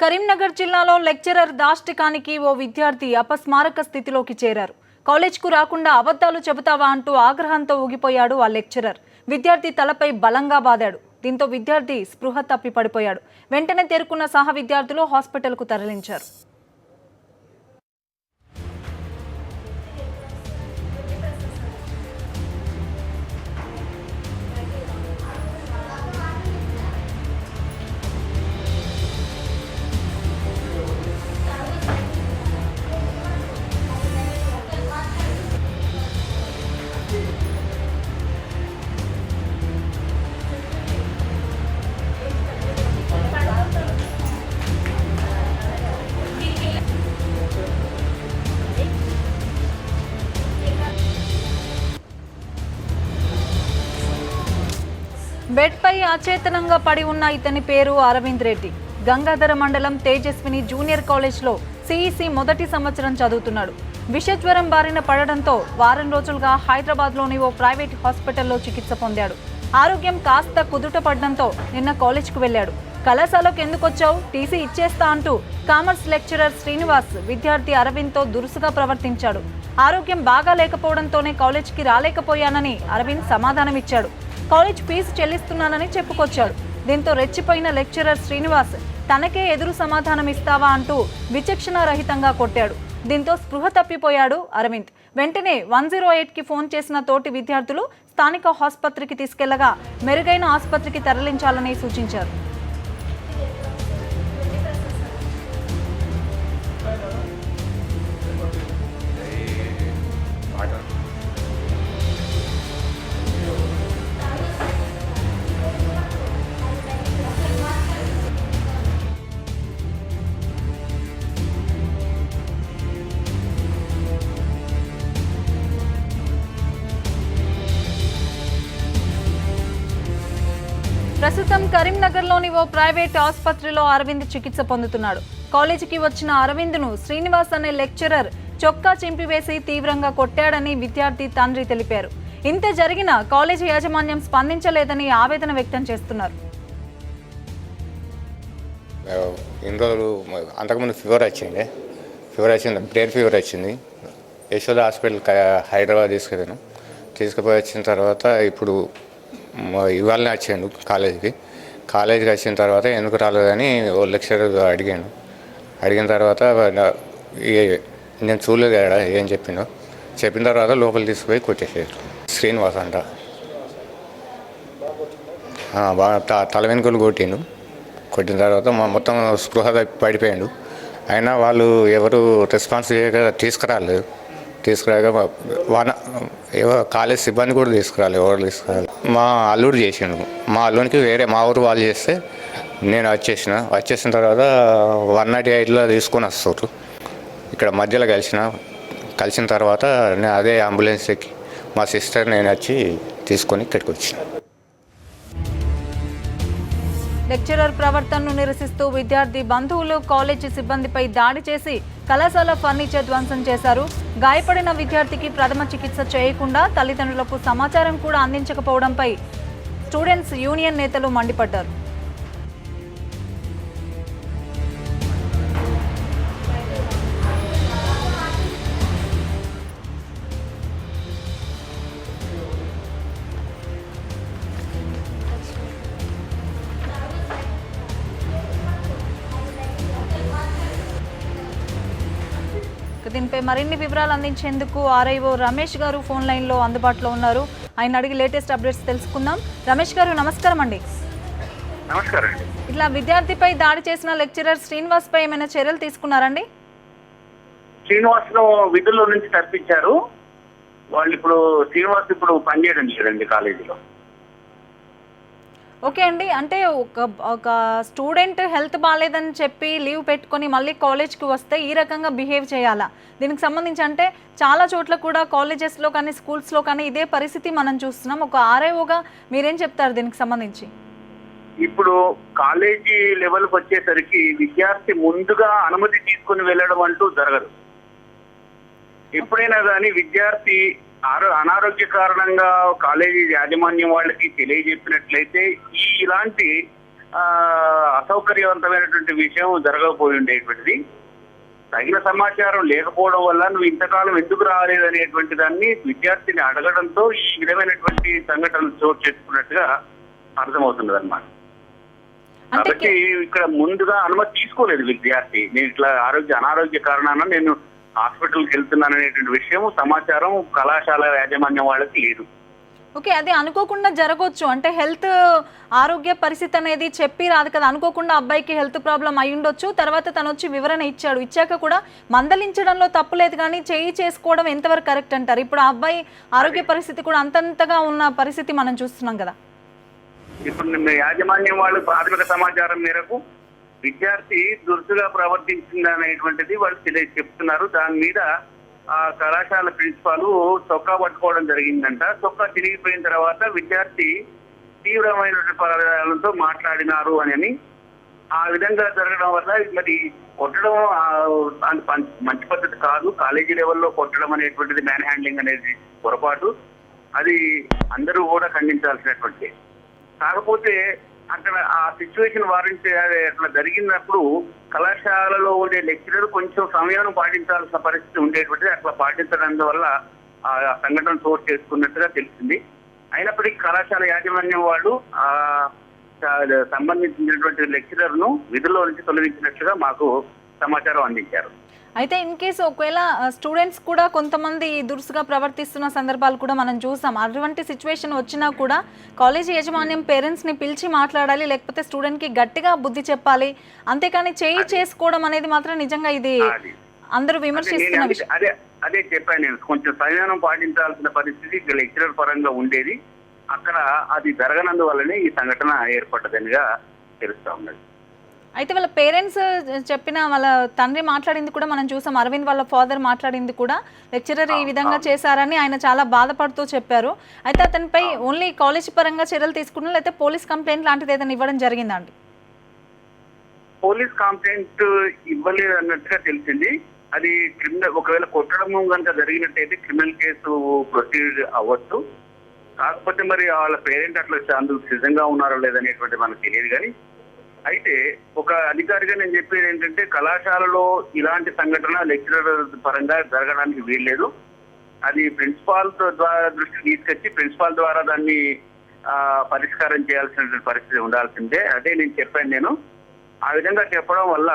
కరీంనగర్ జిల్లాలో లెక్చరర్ దాష్టికానికి ఓ విద్యార్థి అపస్మారక స్థితిలోకి చేరారు. కాలేజ్కు రాకుండా అబద్ధాలు చెబుతావా అంటూ ఆగ్రహంతో ఊగిపోయాడు ఆ లెక్చరర్. విద్యార్థి తలపై బలంగా బాదాడు. దీంతో విద్యార్థి స్పృహ తప్పి పడిపోయాడు. వెంటనే తేరుకున్న సహ విద్యార్థులు హాస్పిటల్కు తరలించారు. బెడ్ పై అచేతనంగా పడి ఉన్న ఇతని పేరు అరవింద్ రెడ్డి. గంగాధర మండలం తేజస్విని జూనియర్ కాలేజ్లో సిఈసి మొదటి సంవత్సరం చదువుతున్నాడు. విషజ్వరం బారిన పడడంతో వారం రోజులుగా హైదరాబాద్లోని ఓ ప్రైవేట్ హాస్పిటల్లో చికిత్స పొందాడు. ఆరోగ్యం కాస్త కుదుట పడడంతో నిన్న కాలేజ్కు వెళ్లాడు. కళాశాలకు ఎందుకొచ్చావు, టీసీ ఇచ్చేస్తా అంటూ కామర్స్ లెక్చరర్ శ్రీనివాస్ విద్యార్థి అరవింద్తో దురుసుగా ప్రవర్తించాడు. ఆరోగ్యం బాగా లేకపోవడంతోనే కాలేజ్కి రాలేకపోయానని అరవింద్ సమాధానమిచ్చాడు. కాలేజ్ ఫీజు చెల్లిస్తున్నానని చెప్పుకొచ్చాడు. దీంతో రెచ్చిపోయిన లెక్చరర్ శ్రీనివాస్ తనకే ఎదురు సమాధానం ఇస్తావా అంటూ విచక్షణ రహితంగా కొట్టాడు. దీంతో స్పృహ తప్పిపోయాడు అరవింద్. వెంటనే 108కి ఫోన్ చేసిన తోటి విద్యార్థులు స్థానిక ఆసుపత్రికి తీసుకెళ్లగా మెరుగైన ఆసుపత్రికి తరలించాలని సూచించారు. ప్రస్తుతం కరీంనగర్లోని ఓ ప్రైవేట్ ఆసుపత్రిలో అరవింద్ చికిత్స పొందుతున్నాడు. కాలేజీకి వచ్చిన అరవింద్ను శ్రీనివాస్ అనే లెక్చరర్ చొక్కా చింపివేసి తీవ్రంగా కొట్టాడని విద్యార్థి తండ్రి తెలిపారు. ఇంత జరిగినా కాలేజీ యాజమాన్యం స్పందించలేదని ఆవేదన వ్యక్తం చేస్తున్నారు. ఇన్ని రోజులు అంతకుముందు ఫీవర్ వచ్చింది, బ్రెయిన్ ఫీవర్ వచ్చింది. యశోద హాస్పిటల్ హైదరాబాద్ తీసుకుపోయి వచ్చిన తర్వాత ఇప్పుడు ఇవాళనే వచ్చాను కాలేజీకి వచ్చిన తర్వాత ఎందుకు రాలేదని ఓ లెక్చరర్ అడిగిన తర్వాత నేను చూడలేదు కదా ఏం చెప్పిన తర్వాత లోపలికి తీసుకుపోయి కొట్టేసారు. శ్రీనివాస్ అంట బాగా తల వెనుకలు కొట్టిన తర్వాత మొత్తం స్పృహ పడిపోయాడు. అయినా వాళ్ళు ఎవరు రెస్పాన్స్ చేయక తీసుకురాలేదు. కాలేజ్ సిబ్బంది కూడా ఎవరు తీసుకురాలి. మా అల్లుడు చేసిండు. మా అల్లుడికి వేరే మా ఊరు వాళ్ళు చేస్తే నేను వచ్చేసిన తర్వాత 108లో తీసుకొని వస్తారు. ఇక్కడ మధ్యలో కలిసిన తర్వాత నేను అదే అంబులెన్స్ ఎక్కి మా సిస్టర్ నేను వచ్చి తీసుకొని ఇక్కడికి వచ్చిన. లెక్చరర్ ప్రవర్తనను నిరసిస్తూ విద్యార్థి బంధువులు కాలేజీ సిబ్బందిపై దాడి చేసి కళాశాల ఫర్నిచర్ ధ్వంసం చేశారు. గాయపడిన విద్యార్థికి ప్రథమ చికిత్స చేయకుండా తల్లిదండ్రులకు సమాచారం కూడా అందించకపోవడంపై స్టూడెంట్స్ యూనియన్ నేతలు మండిపడ్డారు. దీనిపై మరిన్ని వివరాలు అందించేందుకు ఆర్ఐఓ రమేష్ గారు ఫోన్ లైన్లో అందుబాటులో ఉన్నారు. ఆయన అడిగి లేటెస్ట్ అప్డేట్స్ తెలుసుకుందాం. రమేష్ గారు నమస్కారం అండి. నమస్కారం. ఇట్లా విద్యార్థిపై దాడి చేసిన లెక్చరర్ శ్రీనివాస్ పై ఏమైనా చర్యలు తీసుకున్నారండి? శ్రీనివాస్ ను విధుల్లో నుంచి తప్పించారు. వాళ్ళు శ్రీనివాస్ పనిచేయడం లేదండి కాలేజీలో. ఓకే అండి, అంటే ఒక స్టూడెంట్ హెల్త్ బాగాలేదని చెప్పి లీవ్ పెట్టుకొని మళ్ళీ కాలేజ్కి వస్తే ఈ రకంగా బిహేవ్ చేయాలా? దీనికి సంబంధించి అంటే చాలా చోట్ల కూడా కాలేజెస్లో కానీ స్కూల్స్లో కానీ ఇదే పరిస్థితి మనం చూస్తున్నాం. ఒక ఆర్ఐఓగా మీరేం చెప్తారు దీనికి సంబంధించి? ఇప్పుడు కాలేజీ లెవెల్కి వచ్చేసరికి విద్యార్థి ముందుగా అనుమతి తీసుకుని వెళ్ళడం అంటూ జరగదు. ఎప్పుడైనా కానీ విద్యార్థి అనారోగ్య కారణంగా కాలేజీ యాజమాన్యం వాళ్ళకి తెలియజెప్పినట్లయితే ఇలాంటి అసౌకర్యవంతమైనటువంటి విషయం జరగకపోయి ఉండేటువంటిది. తగిన సమాచారం లేకపోవడం వల్ల నువ్వు ఇంతకాలం ఎందుకు రాలేదు అనేటువంటి దాన్ని విద్యార్థిని అడగడంతో ఈ విధమైనటువంటి సంఘటనలు చోటు చేసుకున్నట్టుగా అర్థమవుతున్నది అన్నమాట. కాబట్టి ఇక్కడ ముందుగా అనుమతి తీసుకోలేదు విద్యార్థి. నేను ఇట్లా అనారోగ్య కారణాన నేను హాస్పిటల్కి వెళ్తున్నాను అనేటువంటి విషయం సమాచారం కళాశాల యాజమాన్యం వాళ్ళకి లేదు. ఓకే, అది అనుకోకుండా జరగవచ్చు. అంటే హెల్త్ ఆరోగ్య పరిస్థితి అనేది చెప్పి రాదు కదా, అనుకోకుండా అబ్బాయికి హెల్త్ ప్రాబ్లం అయి ఉండొచ్చు. తర్వాత తను వచ్చి వివరణ ఇచ్చాక కూడా మందలించడంలో తప్పులేదు, కానీ చేసుకోవడం ఎంతవరకు కరెక్ట్ అంటారు? ఇప్పుడు ఆ అబ్బాయి ఆరోగ్య పరిస్థితి కూడా అంతంతగా ఉన్న పరిస్థితి మనం చూస్తున్నాం కదా. ఇప్పుడు యాజమాన్యం వాళ్ళు ప్రాథమిక సమాచారం మేరకు విద్యార్థి దురుసుగా ప్రవర్తించింది అనేటువంటిది వాళ్ళు చెప్తున్నారు. దాని మీద ఆ కళాశాల ప్రిన్సిపాల్ చొక్కా పట్టుకోవడం జరిగిందంట. చొక్కా తిరిగిపోయిన తర్వాత విద్యార్థి తీవ్రమైన పదాలతో మాట్లాడినారు అని ఆ విధంగా జరగడం వల్ల మరి కొట్టడం మంచి పద్ధతి కాదు. కాలేజీ లెవెల్లో కొట్టడం అనేటువంటిది మ్యాన్ హ్యాండ్లింగ్ అనేది పొరపాటు. అది అందరూ కూడా ఖండించాల్సినటువంటి. కాకపోతే అక్కడ ఆ సిచ్యువేషన్ వారించే అట్లా జరిగినప్పుడు కళాశాలలో ఉండే లెక్చరర్ కొంచెం సమయం పాటించాల్సిన పరిస్థితి ఉండేటువంటిది. అట్లా పాటించడం వల్ల ఆ సంఘటన చోటు చేసుకున్నట్టుగా తెలిసింది. అయినప్పటికీ కళాశాల యాజమాన్యం వాళ్ళు ఆ సంబంధించినటువంటి లెక్చరర్ ను విధుల్లో నుంచి తొలగించినట్లుగా మాకు సమాచారం అందించారు. అయితే ఇన్ కేసు ఒకవేళ స్టూడెంట్స్ కూడా కొంతమంది దురుసుగా ప్రవర్తిస్తున్న సందర్భాలు కూడా మనం చూసాం. అటువంటి సిచ్యువేషన్ వచ్చినా కూడా కాలేజీ యాజమాన్యం పేరెంట్స్ని పిలిచి మాట్లాడాలి, లేకపోతే స్టూడెంట్కి గట్టిగా బుద్ధి చెప్పాలి. అంతేకాని చేసుకోవడం అనేది మాత్రం నిజంగా ఇది అందరూ విమర్శిస్తున్న విషయం. అదే చెప్పాను నేను, కొంచెం సంయమనం పాటించాల్సిన పరిస్థితి లెక్చరర్ పరంగా ఉండేది. అక్కడ అది జరగనందువల్లనే ఈ సంఘటన ఏర్పడ్డదనిగా తెలుస్తా ఉన్నది. అయితే వాళ్ళ పేరెంట్స్ చెప్పిన వాళ్ళ తండ్రి మాట్లాడింది కూడా మనం చూసాం. అరవింద్ వాళ్ళ ఫాదర్ మాట్లాడింది కూడా లెక్చరర్ ఈ విధంగా చేశారని ఆయన చాలా బాధపడుతూ చెప్పారు. అయితే అతనిపై ఓన్లీ కాలేజ్ పరంగా చర్యలు తీసుకున్నా, లేకపోతే పోలీస్ కంప్లైంట్ లాంటిది ఏదైనా ఇవ్వడం జరిగిందా అండి? పోలీస్ కంప్లైంట్ ఇవ్వలేదు అన్నట్టుగా తెలిసింది. అది క్రిమినల్, ఒకవేళ కొట్టడం కనుక జరిగినట్టయితే క్రిమినల్ కేసు ప్రొసీడ్ అవ్వచ్చు. కాకపోతే మరి వాళ్ళ పేరెంట్ అట్లా అందుకు సిద్ధంగా ఉన్నారో లేదనేటువంటి మనకు తెలియదు. కానీ అయితే ఒక అధికారిగా నేను చెప్పేది ఏంటంటే కళాశాలలో ఇలాంటి సంఘటన లెక్చరర్ పరంగా జరగడానికి వీల్లేదు. అది ప్రిన్సిపాల్ ద్వారా దృష్టికి తీసుకొచ్చి ప్రిన్సిపాల్ ద్వారా దాన్ని పరిష్కారం చేయాల్సిన పరిస్థితి ఉండాల్సిందే. అదే నేను చెప్పాను. నేను ఆ విధంగా చెప్పడం వల్ల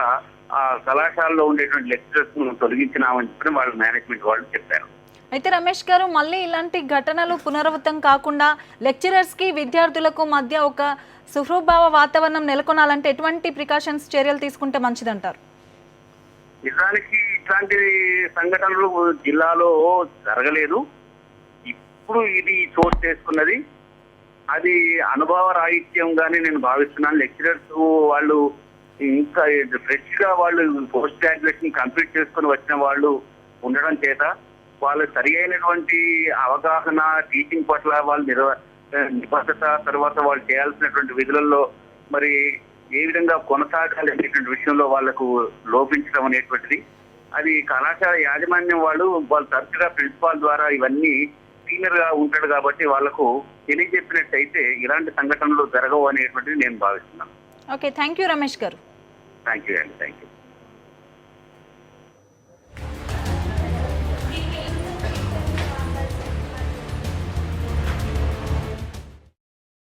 ఆ కళాశాలలో ఉండేటువంటి లెక్చరర్స్ తొలగించినామని చెప్పి వాళ్ళ మేనేజ్మెంట్ వాళ్ళు చెప్పారు. అయితే రమేష్ గారు, మళ్ళీ ఇలాంటి ఘటనలు పునరావృతం కాకుండా లెక్చరర్స్కి విద్యార్థులకు మధ్య ఒక సుహృద్భావ వాతావరణం నెలకొనాలంటే ఎటువంటి ప్రికాషన్స్ చర్యలు తీసుకుంటే మంచిదంటారు? నిజానికి ఇట్లాంటి సంఘటనలు జిల్లాలో జరగలేదు. ఇప్పుడు ఇది చోటు చేసుకున్నది. అది అనుభవ రాహిత్యంగానే నేను భావిస్తున్నాను. లెక్చరర్స్ వాళ్ళు ఇంకా ఫ్రెష్ గా వాళ్ళు పోస్ట్ గ్రాడ్యుయేషన్ కంప్లీట్ చేసుకుని వచ్చిన వాళ్ళు ఉండడం చేత వాళ్ళు సరి అయినటువంటి అవగాహన టీచింగ్ పట్ల వాళ్ళు నిబద్ధత, తర్వాత వాళ్ళు చేయాల్సినటువంటి విధులలో మరి ఏ విధంగా కొనసాగాలి అనేటువంటి విషయంలో వాళ్లకు లోపించడం అనేటువంటిది అది కళాశాల యాజమాన్యం వాళ్ళు తరచుగా ప్రిన్సిపాల్ ద్వారా ఇవన్నీ సీనియర్ గా ఉంటాడు కాబట్టి వాళ్లకు తెలియజెప్పినట్టయితే ఇలాంటి సంఘటనలు జరగవు అనేటువంటిది నేను భావిస్తున్నాను. ఓకే, థ్యాంక్ యూ రమేష్ గారు. థ్యాంక్ యూ అండి. Thank you.